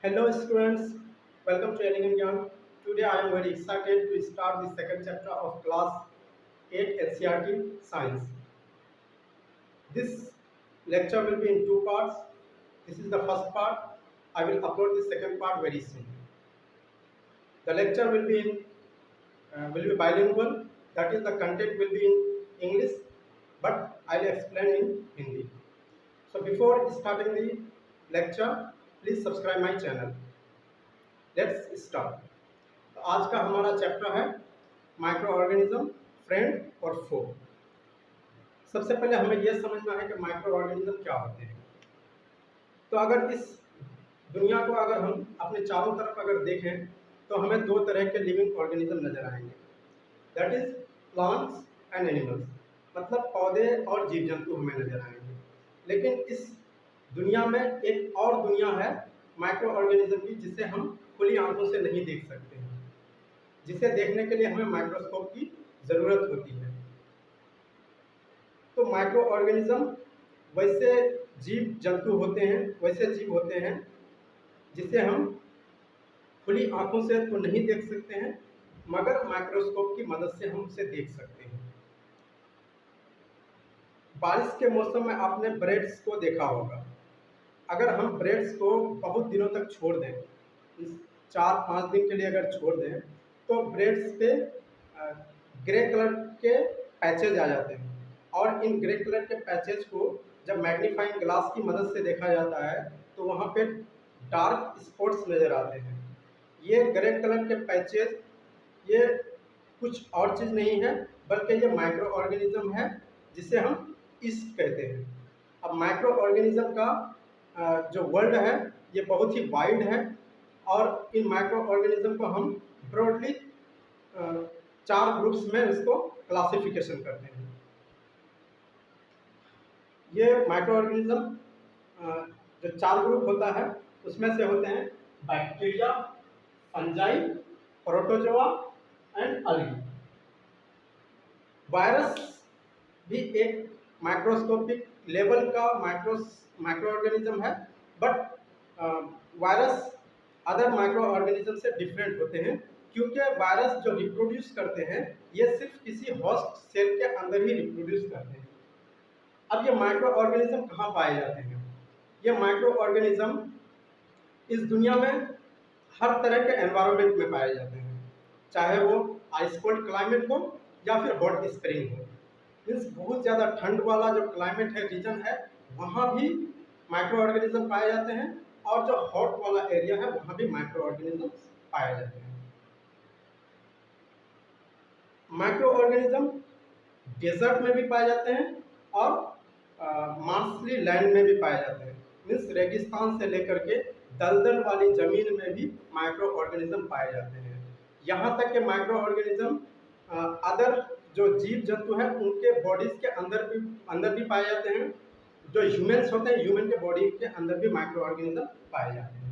Hello students, welcome to Elegant Young. Today I am very excited to start the second chapter of class 8 NCERT Science. This lecture will be in two parts. This is the first part. I will upload the second part very soon. The lecture will be bilingual. That is, the content will be in English, but I will explain in Hindi. So before starting the lecture, please subscribe my channel. Let's start. तो आज का हमारा chapter है micro organism, friend और फो। सबसे पहले हमें यह समझना है कि माइक्रो ऑर्गेनिज्म क्या होते हैं। तो अगर इस दुनिया को अगर हम अपने चारों तरफ अगर देखें तो हमें दो तरह के लिविंग ऑर्गेनिज्म नजर आएंगे, that is plants and animals, मतलब पौधे और जीव जंतु हमें नजर आएंगे। लेकिन इस दुनिया में एक और दुनिया है माइक्रो ऑर्गेनिज्म की, जिसे हम खुली आंखों से नहीं देख सकते हैं, जिसे देखने के लिए हमें माइक्रोस्कोप की ज़रूरत होती है। तो माइक्रो ऑर्गेनिज्म वैसे जीव जंतु होते हैं, वैसे जीव होते हैं जिसे हम खुली आंखों से तो नहीं देख सकते हैं, मगर माइक्रोस्कोप की मदद से हम उसे देख सकते हैं। बारिश के मौसम में आपने ब्रेड्स को देखा होगा। अगर हम ब्रेड्स को बहुत दिनों तक छोड़ दें, 4-5 दिन के लिए अगर छोड़ दें, तो ब्रेड्स पे ग्रे कलर के पैचेज आ जाते हैं, और इन ग्रे कलर के पैचेज को जब मैग्नीफाइंग ग्लास की मदद से देखा जाता है तो वहाँ पे डार्क स्पॉट्स नज़र आते हैं। ये ग्रे कलर के पैचेज ये कुछ और चीज़ नहीं है, बल्कि ये माइक्रो ऑर्गेनिज्म है, जिसे हम ईस्ट कहते हैं। अब माइक्रो ऑर्गेनिज्म का जो वर्ल्ड है ये बहुत ही वाइड है, और इन माइक्रो ऑर्गेनिज्म को हम ब्रॉडली 4 ग्रुप्स में इसको क्लासिफिकेशन करते हैं। ये माइक्रो ऑर्गेनिज्म जो 4 ग्रुप होता है उसमें से होते हैं bacteria, fungi, protozoa and algae. Virus भी एक माइक्रोस्कोपिक लेवल का माइक्रो ऑर्गेनिज्म है, but virus other micro organism से डिफरेंट होते हैं, क्योंकि वायरस जो रिप्रोड्यूस करते हैं ये सिर्फ किसी होस्ट सेल के अंदर ही रिप्रोड्यूस करते हैं। अब ये माइक्रो ऑर्गेनिज्म कहाँ पाए जाते हैं? ये माइक्रो ऑर्गेनिज्म इस दुनिया में हर तरह के एनवायरनमेंट में पाए जाते हैं, चाहे वो आइस कोल्ड क्लाइमेट हो या फिर हॉट स्प्रिंग हो। मीन्स बहुत ज़्यादा ठंड वाला जो क्लाइमेट है, रीजन है, वहाँ भी माइक्रो ऑर्गेनिज्म पाए जाते हैं, और जो हॉट वाला एरिया है वहाँ भी माइक्रो ऑर्गेनिज्म पाए जाते हैं। माइक्रो ऑर्गेनिज्म डेजर्ट में भी पाए जाते हैं और मार्शली लैंड में भी पाए जाते हैं। मीन्स रेगिस्तान से लेकर के दलदल वाली जमीन में भी माइक्रो ऑर्गेनिज्म पाए जाते हैं। यहाँ तक कि माइक्रो ऑर्गेनिज्म अदर जो जीव जंतु हैं उनके बॉडीज के अंदर भी पाए जाते हैं। जो ह्यूमन्स होते हैं, ह्यूमन के बॉडी के अंदर भी माइक्रो ऑर्गेनिज्म पाए जाते हैं।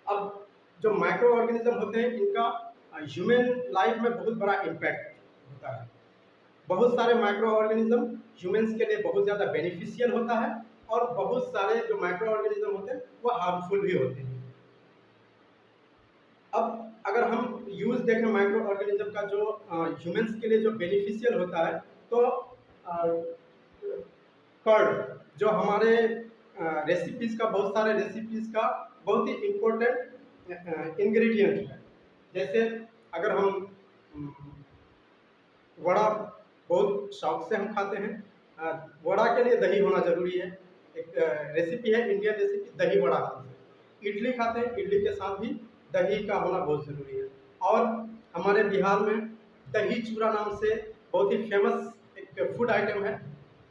अब जो माइक्रो ऑर्गेनिज्म होते हैं इनका ह्यूमन लाइफ में बहुत बड़ा इम्पैक्ट होता है। बहुत सारे माइक्रो ऑर्गेनिज्म ह्यूमन्स के लिए बहुत ज़्यादा बेनिफिशियल होता है, और बहुत सारे जो माइक्रो ऑर्गेनिज्म होते हैं वो हार्मफुल भी होते हैं। अब अगर हम यूज देखें माइक्रो ऑर्गेनिज्म का, जो ह्यूमन्स के लिए जो बेनिफिशियल होता है, तो कर्ड जो हमारे रेसिपीज़ का, बहुत सारे रेसिपीज़ का बहुत ही इम्पोर्टेंट इंग्रेडिएंट है। जैसे अगर हम वड़ा बहुत शौक से हम खाते हैं, वड़ा के लिए दही होना ज़रूरी है। एक रेसिपी है इंडियन रेसिपी, दही वड़ा नाम से। इडली खाते हैं, इडली के साथ भी दही का होना बहुत ज़रूरी है। और हमारे बिहार में दही चूड़ा नाम से बहुत ही फेमस एक फूड आइटम है,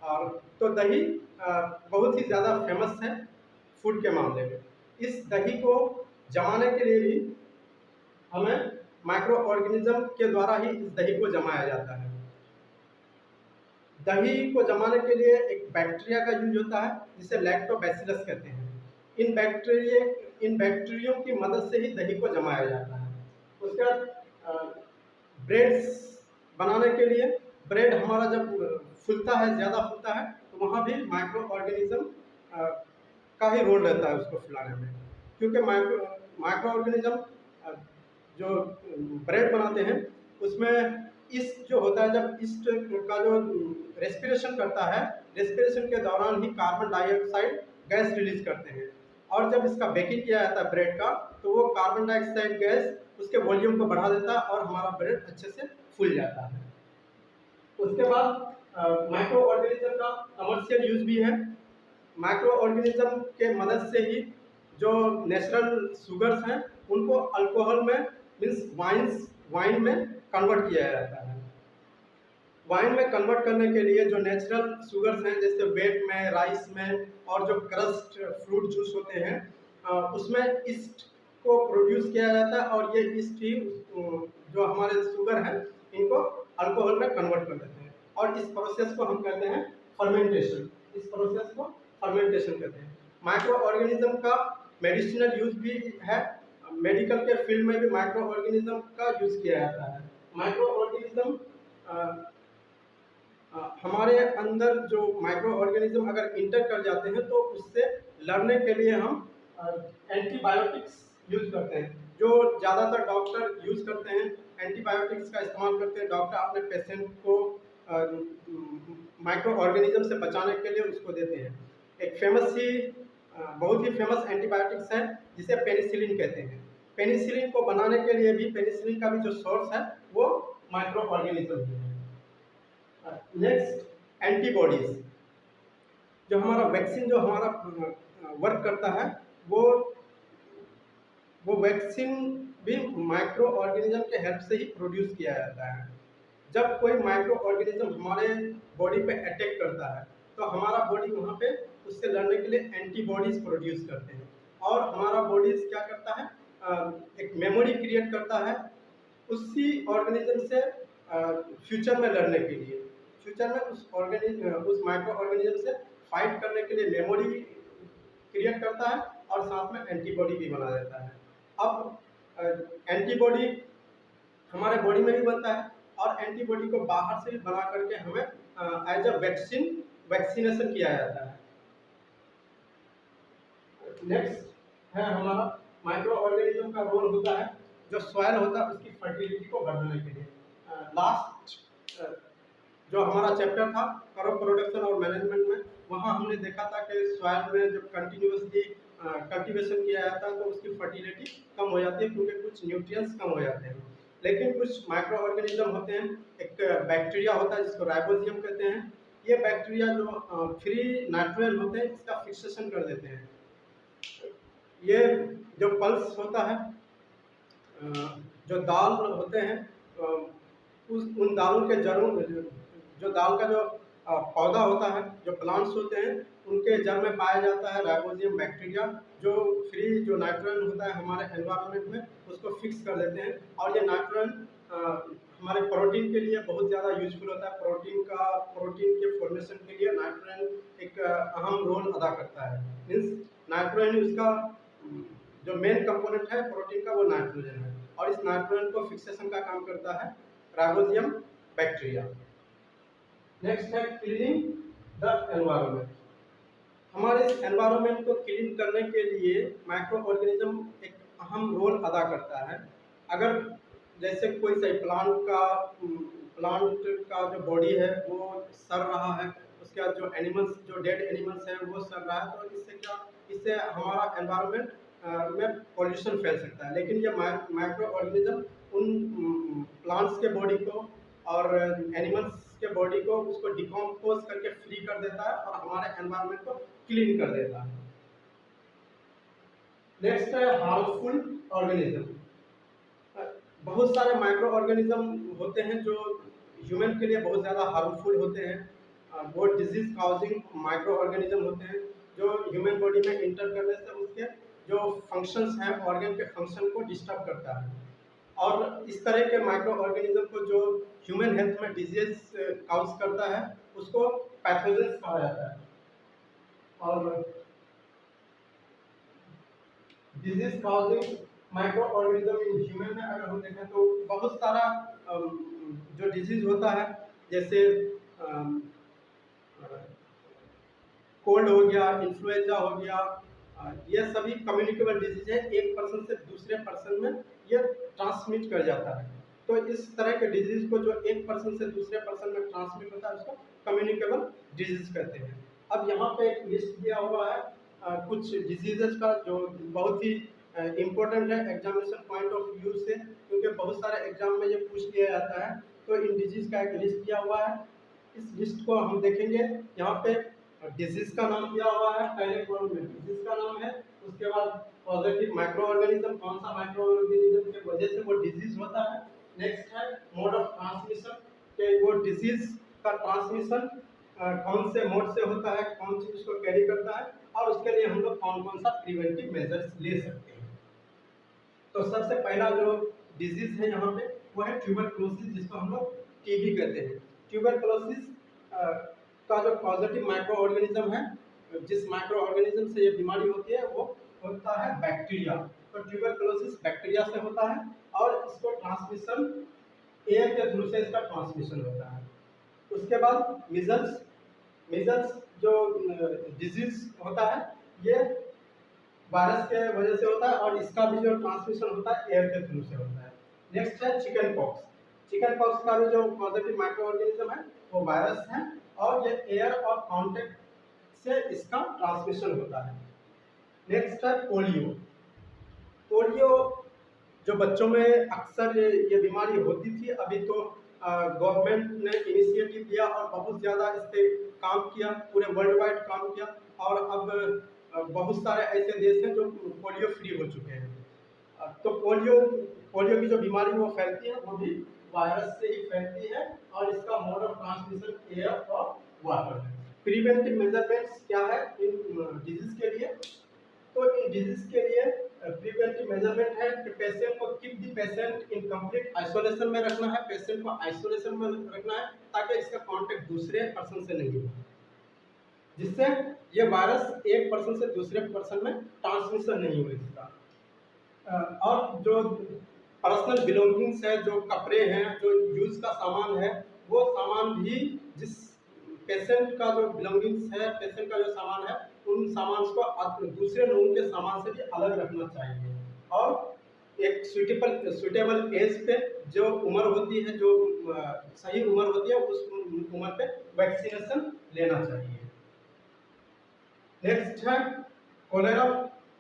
और तो दही बहुत ही ज़्यादा फेमस है फूड के मामले में। इस दही को जमाने के लिए भी हमें माइक्रो ऑर्गेनिज्म के द्वारा ही इस दही को जमाया जाता है। दही को जमाने के लिए एक बैक्टीरिया का यूज होता है, जिसे लैक्टोबैसिलस कहते हैं। इन बैक्टीरियों की मदद से ही दही को जमाया जाता है। उसके बाद ब्रेड्स बनाने के लिए, ब्रेड हमारा जब फूलता है, ज़्यादा फूलता है, तो वहाँ भी माइक्रो ऑर्गेनिज्म का ही रोल रहता है उसको फुलाने में, क्योंकि माइक्रो ऑर्गेनिज्म जो ब्रेड बनाते हैं उसमें ईस्ट जो होता है, जब ईस्ट का जो रेस्पिरेशन करता है, रेस्पिरेशन के दौरान ही कार्बन डाइऑक्साइड गैस रिलीज करते हैं, और जब इसका बेकिंग किया जाता है ब्रेड का, तो वो कार्बन डाइऑक्साइड गैस उसके वॉल्यूम को बढ़ा देता है और हमारा ब्रेड अच्छे से फूल जाता है। उसके बाद माइक्रो ऑर्गेनिज्म का कमर्शियल यूज भी है। माइक्रो ऑर्गेनिज्म के मदद से ही जो नेचुरल शुगर्स हैं उनको अल्कोहल में मीन्स वाइन में कन्वर्ट किया जाता है। वाइन में कन्वर्ट करने के लिए जो नेचुरल शुगर्स हैं जैसे वेट में, राइस में, और जो क्रस्ट फ्रूट जूस होते हैं उसमें ईस्ट को प्रोड्यूस किया जाता है, और ये ईस्ट ही जो हमारे शुगर हैं इनको अल्कोहल में कन्वर्ट कर देते हैं, और इस प्रोसेस को हम कहते हैं फर्मेंटेशन। इस प्रोसेस को फर्मेंटेशन कहते हैं। माइक्रो ऑर्गेनिज्म का मेडिसिनल यूज भी है। मेडिकल के फील्ड में भी माइक्रो ऑर्गेनिज्म का यूज किया जाता है। माइक्रो ऑर्गेनिज्म हमारे अंदर जो माइक्रो ऑर्गेनिज्म अगर इंटर कर जाते हैं तो उससे लड़ने के लिए हम एंटीबायोटिक्स यूज करते हैं, जो ज़्यादातर डॉक्टर यूज करते हैं। एंटीबायोटिक्स का इस्तेमाल करते हैं डॉक्टर अपने पेशेंट को माइक्रो ऑर्गेनिज्म से बचाने के लिए उसको देते हैं। एक बहुत ही फेमस एंटीबायोटिक्स है जिसे पेनिसिलिन कहते हैं। पेनिसिलिन को बनाने के लिए भी, पेनिसिलिन का भी जो सोर्स है वो माइक्रो ऑर्गेनिज्म है। नेक्स्ट एंटीबॉडीज, जो हमारा वैक्सीन जो हमारा वर्क करता है वो वैक्सीन भी माइक्रो ऑर्गेनिज्म के हेल्प से ही प्रोड्यूस किया जाता है। जब कोई माइक्रो ऑर्गेनिज्म हमारे बॉडी पे अटैक करता है तो हमारा बॉडी वहाँ पे उससे लड़ने के लिए एंटीबॉडीज प्रोड्यूस करते हैं, और हमारा बॉडी क्या करता है, एक मेमोरी क्रिएट करता है उसी ऑर्गेनिज्म से फ्यूचर में लड़ने के लिए। फ्यूचर में उस माइक्रो ऑर्गेनिज्म से फाइट करने के लिए मेमोरी क्रिएट करता है और साथ में एंटीबॉडी भी बना देता है। अब एंटीबॉडी हमारे बॉडी में भी बनता है, और एंटीबॉडी को बाहर से भी बना करके हमें एज अ वैक्सीनेशन किया जाता है। नेक्स्ट है हमारा माइक्रो ऑर्गेनिज्म का रोल होता है जो सॉइल होता है उसकी फर्टिलिटी को बढ़ाने के लिए। लास्ट जो हमारा चैप्टर था क्रॉप प्रोडक्शन और मैनेजमेंट में, वहाँ हमने देखा था कि सॉइल में जब कंटिन्यूसली कल्टीवेशन किया जाता है तो उसकी फर्टिलिटी कम हो जाती है क्योंकि कुछ न्यूट्रिएंट्स कम हो जाते हैं। लेकिन कुछ माइक्रो ऑर्गेनिज्म होते हैं, एक बैक्टीरिया होता है जिसको राइबोसोम कहते हैं। ये बैक्टीरिया जो फ्री नाइट्रोजन होते हैं इसका फिक्सेशन कर देते हैं। ये जो पल्स होता है, जो दाल होते हैं, उन दालों के जड़ों, जो दाल का जो पौधा होता है, जो प्लांट्स होते हैं उनके जड़ में पाया जाता है राइबोसोम बैक्टीरिया, जो फ्री जो नाइट्रोजन होता है हमारे एनवायरनमेंट में उसको फिक्स कर देते हैं। और ये नाइट्रोजन हमारे प्रोटीन के लिए बहुत ज़्यादा यूजफुल होता है। प्रोटीन के फॉर्मेशन के लिए नाइट्रोजन एक अहम रोल अदा करता है। मीन्स नाइट्रोजन उसका जो मेन कंपोनेंट है प्रोटीन का वो नाइट्रोजन है, और इस नाइट्रोजन को फिक्सेशन का काम करता है राइबोसोम बैक्टीरिया। नेक्स्ट है क्लीनिंग द एनवायरनमेंट। हमारे इस एनवायरनमेंट को क्लीन करने के लिए माइक्रो ऑर्गेनिज्म एक अहम रोल अदा करता है। अगर जैसे कोई सही प्लांट का जो बॉडी है वो सड़ रहा है, उसके बाद जो एनिमल्स, जो डेड एनिमल्स हैं वो सड़ रहा है, तो इससे हमारा एनवायरनमेंट में पॉल्यूशन फैल सकता है। लेकिन ये माइक्रो ऑर्गेनिज्म उन प्लांट्स के बॉडी को और एनिमल्स के बॉडी को उसको डिकम्पोज करके फ्री कर देता है और हमारे एनवायरनमेंट को क्लीन कर देता है। नेक्स्ट है हार्मफुल ऑर्गेनिज्म। बहुत सारे माइक्रो ऑर्गेनिज्म होते हैं जो ह्यूमन के लिए बहुत ज़्यादा हार्मफुल होते हैं। वो डिजीज काउजिंग माइक्रो ऑर्गेनिज्म होते हैं जो ह्यूमन बॉडी में इंटर करने से उसके जो फंक्शंस हैं, ऑर्गन के फंक्शन को डिस्टर्ब करता है। और इस तरह के माइक्रो ऑर्गेनिज्म को जो ह्यूमन हेल्थ में डिजीज काउज करता है उसको पैथोजेंस कहा जाता है। और disease causing micro organism in human में अगर हम देखें तो बहुत सारा जो डिजीज होता है, जैसे कोल्ड हो गया, इन्फ्लुएंजा हो गया, ये सभी कम्युनिकेबल डिजीज है, एक पर्सन से दूसरे पर्सन में ये ट्रांसमिट कर जाता है। तो इस तरह के डिजीज को जो एक पर्सन से दूसरे पर्सन में ट्रांसमिट होता है उसको कम्युनिकेबल डिजीज कहते हैं। अब यहाँ पे एक लिस्ट दिया हुआ है कुछ डिजीजेस का जो बहुत ही इम्पोर्टेंट है एग्जामिनेशन पॉइंट ऑफ व्यू से, क्योंकि बहुत सारे एग्जाम में ये पूछ लिया जाता है। तो इन डिजीज का एक लिस्ट दिया हुआ है, इस लिस्ट को हम देखेंगे। यहाँ पे डिजीज का नाम दिया हुआ है, पहले कॉलम में डिजीज का नाम है, उसके बाद पॉजिटिव माइक्रो ऑर्गेनिज्म, कौन सा माइक्रो ऑर्गेनिज्म की वजह से वो डिजीज होता है। नेक्स्ट है मोड ऑफ ट्रांसमिशन, कि वो डिजीज का ट्रांसमिशन कौन से मोड से होता है, कौन सी उसको कैरी करता है, और उसके लिए हम लोग कौन कौन सा प्रिवेंटिव मेजर्स ले सकते हैं। तो सबसे पहला जो डिजीज है यहाँ पे वो है ट्यूबरक्लोसिस, जिसको हम लोग टीबी कहते हैं। ट्यूबरक्लोसिस का जो पॉजिटिव माइक्रो ऑर्गेनिज्म है, जिस माइक्रो ऑर्गेनिज्म से ये बीमारी होती है वो होता है बैक्टीरिया। तो ट्यूबरक्लोसिस बैक्टीरिया से होता है और इसको ट्रांसमिशन एयर के थ्रू से इसका ट्रांसमिशन होता है। उसके बाद मिजल्स, मिजल्स जो डिजीज होता है ये वायरस के वजह से होता है और इसका भी जो ट्रांसमिशन होता है एयर के थ्रू से होता है। नेक्स्ट है चिकन पॉक्स, चिकन पॉक्स का भी जो पॉजिटिव माइक्रो ऑर्गेनिज्म है वो वायरस है और ये एयर और कांटेक्ट से इसका ट्रांसमिशन होता है। नेक्स्ट है पोलियो, पोलियो जो बच्चों में अक्सर ये बीमारी होती थी, अभी तो गवर्नमेंट ने इनिशिएटिव लिया और बहुत ज़्यादा इस पे काम किया, पूरे वर्ल्ड वाइड काम किया और अब बहुत सारे ऐसे देश हैं जो पोलियो फ्री हो चुके हैं। तो पोलियो की जो बीमारी वो फैलती है वो भी वायरस से ही फैलती है और इसका मोड ऑफ ट्रांसमिशन एयर और वाटर है। प्रिवेंटिव मेजरमेंट्स क्या है इन डिजीज के लिए? तो इन डिजीज के लिए प्रिवेंटिव मेजरमेंट है कि पेशेंट को keep the patient in complete isolation में रखना है, पेशेंट को आइसोलेशन में रखना है ताकि इसका कांटेक्ट दूसरे पर्सन से नहीं हो, जिससे ये वायरस एक पर्सन से दूसरे पर्सन में ट्रांसमिशन नहीं हो इसका। और जो पर्सनल बिलोंगिंग्स है, जो कपड़े हैं, जो यूज का सामान है, वो सामान भी जिस पेशेंट का जो बिलोंगिंग्स है, पेशेंट का जो सामान है, उन सामान को दूसरे लोगों के सामान से भी अलग रखना चाहिए। और एक सुटेबल एज पे जो उम्र होती है, जो सही उम्र होती है, उस उम्र पे वैक्सीनेशन लेना चाहिए। नेक्स्ट है कोलेरा,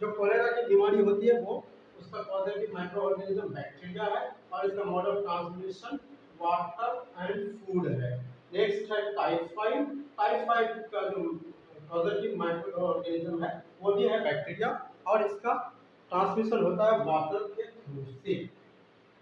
जो कोलेरा की बीमारी होती है वो उसका पॉजिटिव माइक्रो ऑर्गेनिज्म बैक्टीरिया है और इसका mode of transmission water and food है। नेक्स्ट है टाइफाइड, टाइफाइड का जो पॉजिटिव माइक्रो ऑर्गेनिज्म है वो भी है बैक्टीरिया और इसका ट्रांसमिशन होता है वाटर के थ्रू से।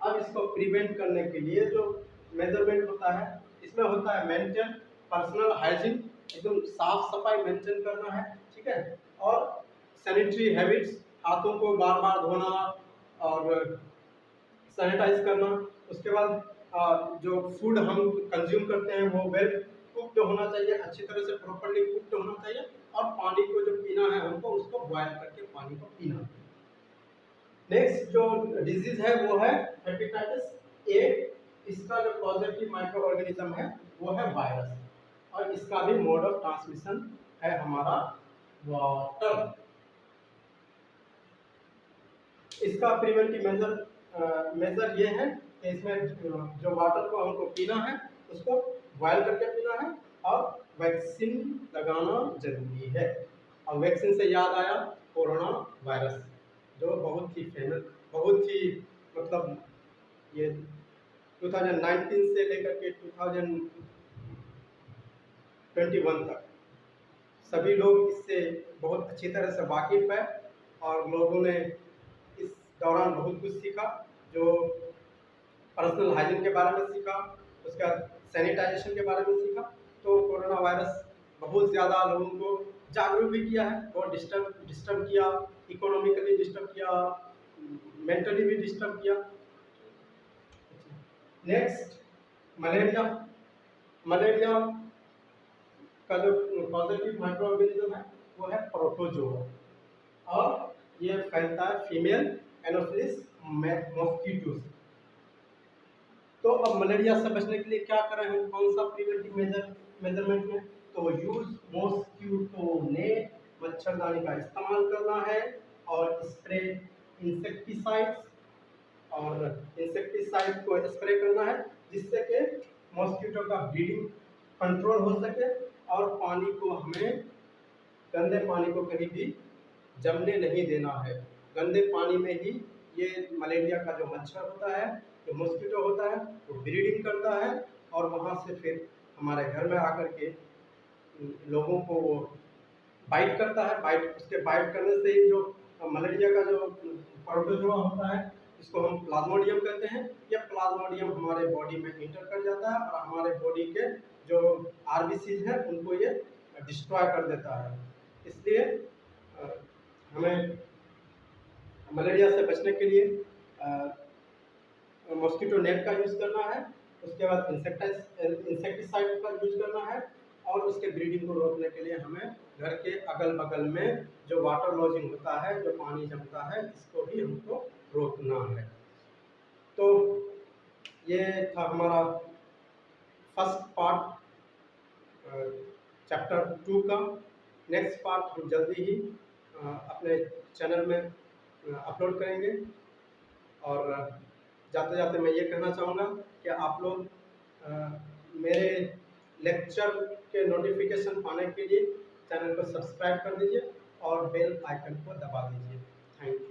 अब इसको प्रिवेंट करने के लिए जो मेजरमेंट होता है, इसमें होता है मेंटेन पर्सनल हाइजीन, एकदम साफ सफाई मेंटेन करना है, ठीक है। और सैनिटरी हैबिट्स, हाथों को बार बार धोना और सैनिटाइज करना। उसके बाद जो फूड हम कंज्यूम करते हैं वो वेल कुक्ड होना चाहिए, अच्छी तरह से प्रॉपर्ली कुक्ड होना चाहिए और पानी को जो पीना है हमको उसको बॉयल करके पानी को पीना। नेक्स्ट जो डिजीज है वो है हेपेटाइटिस ए, इसका जो पॉजिटिव माइक्रो ऑर्गेनिज्म है वो है वायरस और इसका भी मोड ऑफ ट्रांसमिशन है हमारा वाटर। इसका प्रिवेंटिव मेजर ये है कि इसमें जो वाटर को हमको पीना है उसको बॉयल करके पीना है और वैक्सीन लगाना जरूरी है। और वैक्सीन से याद आया कोरोना वायरस, जो बहुत ही फेमस, बहुत ही मतलब ये 2019 से लेकर के 2021 तक सभी लोग इससे बहुत अच्छी तरह से वाकिफ है और लोगों ने इस दौरान बहुत कुछ सीखा, जो पर्सनल हाइजीन के बारे में सीखा, उसके बाद सैनिटाइजेशन के बारे में सीखा। तो कोरोना वायरस बहुत ज़्यादा लोगों को जागरूक भी किया है, बहुत डिस्टर्ब किया, इकोनॉमिकली डिस्टर्ब किया, मेंटली भी डिस्टर्ब किया। नेक्स्ट मलेरिया, मलेरिया का जो पॉजिटिव माइक्रो ऑर्गेनिज्म है वो है प्रोटोजोआ और ये फैलता है फीमेल एनोफिलिस मॉस्किटो से। तो अब मलेरिया से बचने के लिए क्या करें हम, कौन सा प्रिवेंटिव मेजरमेंट में? तो यूज मॉस्किटो नेट मच्छरदानी का इस्तेमाल करना है और स्प्रे इंसेक्टिसाइड्स और इंसेक्टिसाइड को स्प्रे करना है, जिससे कि मॉस्किटो का ब्रीडिंग कंट्रोल हो सके और पानी को हमें, गंदे पानी को कहीं भी जमने नहीं देना है। गंदे पानी में ही ये मलेरिया का जो मच्छर होता है, जो मॉस्किटो होता है, वो ब्रीडिंग करता है और वहाँ से फिर हमारे घर में आकर के लोगों को वो बाइट करता है। उसके बाइट करने से ही जो मलेरिया का जो प्रोटोजोआ होता है, इसको हम प्लाज्मोडियम कहते हैं। ये प्लाज्मोडियम हमारे बॉडी में इंटर कर जाता है और हमारे बॉडी के जो आरबीसीज हैं उनको ये डिस्ट्रॉय कर देता है। इसलिए हमें मलेरिया से बचने के लिए मॉस्किटो नेट का यूज़ करना है, उसके बाद इंसेक्टिसाइड का यूज़ करना है और उसके ब्रीडिंग को रोकने के लिए हमें घर के अगल बगल में जो वाटर लॉजिंग होता है, जो पानी जमता है, इसको भी हमको रोकना है। तो ये था हमारा फर्स्ट पार्ट चैप्टर 2 का। नेक्स्ट पार्ट हम जल्दी ही अपने चैनल में अपलोड करेंगे। और जाते जाते मैं ये कहना चाहूँगा कि आप लोग मेरे लेक्चर के नोटिफिकेशन पाने के लिए चैनल को सब्सक्राइब कर दीजिए और बेल आइकन को दबा दीजिए। Thank you.